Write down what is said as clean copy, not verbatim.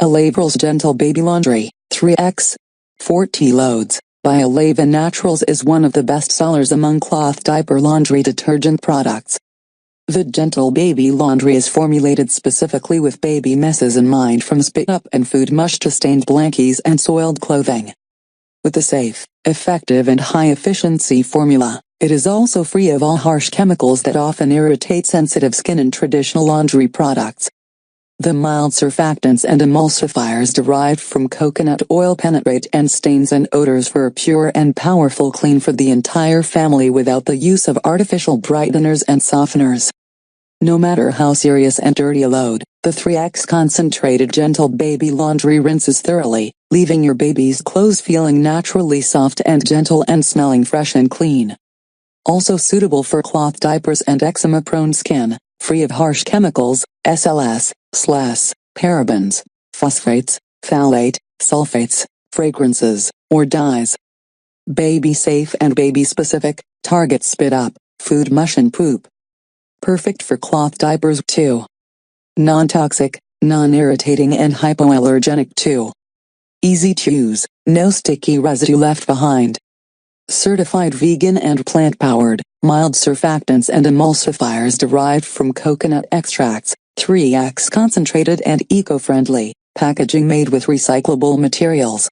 Aleva's Gentle Baby Laundry, 3x. 40 loads, by Aleva Naturals is one of the best sellers among cloth diaper laundry detergent products. The Gentle Baby Laundry is formulated specifically with baby messes in mind, from spit-up and food mush to stained blankies and soiled clothing. With a safe, effective and high-efficiency formula, it is also free of all harsh chemicals that often irritate sensitive skin in traditional laundry products. The mild surfactants and emulsifiers derived from coconut oil penetrate and stains and odors for a pure and powerful clean for the entire family without the use of artificial brighteners and softeners. No matter how serious and dirty a load, the 3x concentrated Gentle Baby Laundry rinses thoroughly, leaving your baby's clothes feeling naturally soft and gentle and smelling fresh and clean. Also suitable for cloth diapers and eczema-prone skin, free of harsh chemicals, SLS, SLS, parabens, phosphates, phthalate, sulfates, fragrances, or dyes. Baby safe and baby specific, target spit up, food mush and poop. Perfect for cloth diapers too. Non-toxic, non-irritating and hypoallergenic too. Easy to use, no sticky residue left behind. Certified vegan and plant-powered, mild surfactants and emulsifiers derived from coconut extracts, 3x concentrated and eco-friendly, packaging made with recyclable materials.